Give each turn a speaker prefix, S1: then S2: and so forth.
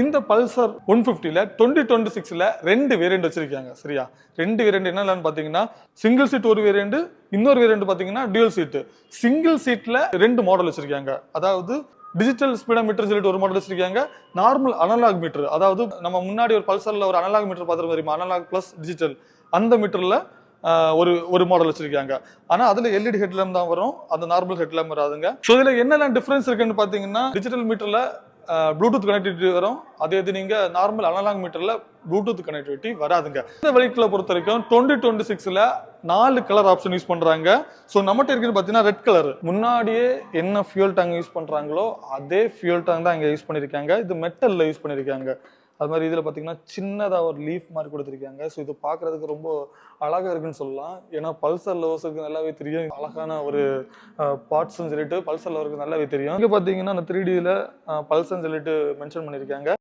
S1: இந்த பல்சர் 150ல 2026ல ரெண்டு வேரியண்ட் வச்சிருக்காங்க. சரியா, ரெண்டு வேரியண்ட் என்னன்னு பாத்தீங்கன்னா சிங்கிள் சீட் ஒரு வேரியண்ட், இன்னொரு வேரியண்ட் பாத்தீங்கன்னா டியூல் சீட். சிங்கிள் சீட்ல ரெண்டு மாடல் வச்சிருக்காங்க. அதாவது டிஜிட்டல் ஸ்பீடோமீட்டர் சொல்லிட்டு ஒரு மாடல் வச்சிருக்காங்க, நார்மல் அனலாக் மீட்டர். அதாவது நம்ம முன்னாடி ஒரு பல்சர்ல ஒரு அனலாக் மீட்டர் பார்த்துருக்கோம் தெரியுமா, அனலாக் பிளஸ் டிஜிட்டல், அந்த மீட்டர்ல ஒரு ஒரு மாடல் வச்சிருக்காங்க. ஆனா அதுல எல்இடி ஹெட்லாம்ப் தான் வரும், அந்த நார்மல் ஹெட்லாம்ப் வராதுங்க. ஸோ இதுல என்னெல்லாம் டிஃபரன்ஸ் இருக்குன்னு பாத்தீங்கன்னா டிஜிட்டல் மீட்டர்ல ப்ளூடூத் கனெக்டிவிட்டி வரும், அதே இது நீங்க நார்மல் அனலாக் மீட்டர்ல ப்ளூடூத் கனெக்டிவிட்டி வராதுங்க. இந்த வெஹிக்கிளை பொறுத்த வரைக்கும் 2026ல 4 கலர் ஆப்ஷன் யூஸ் பண்றாங்க. ஸோ நம்மகிட்ட இருக்குன்னு பாத்தீங்கன்னா ரெட் கலர். முன்னாடியே என்ன ஃபியூல் டேங்க் யூஸ் பண்றாங்களோ அதே ஃபியூல் டேங்க் தான் இங்க யூஸ் பண்ணிருக்காங்க. இது மெட்டல்ல யூஸ் பண்ணிருக்காங்க. அது மாதிரி இதுல பாத்தீங்கன்னா சின்னதா ஒரு லீஃப் மாதிரி கொடுத்துருக்காங்க. ஸோ இது பாக்குறதுக்கு ரொம்ப அழகா இருக்குன்னு சொல்லலாம். ஏன்னா பல்சர் லவர்ஸுக்கு நல்லாவே தெரியும் அழகான ஒரு பார்ட்ஸ் சொல்லிட்டு பல்சர் லவருக்கு நல்லாவே தெரியும். இங்க பாத்தீங்கன்னா அந்த 3Dல பல்சர் சொல்லிட்டு மென்ஷன் பண்ணிருக்காங்க.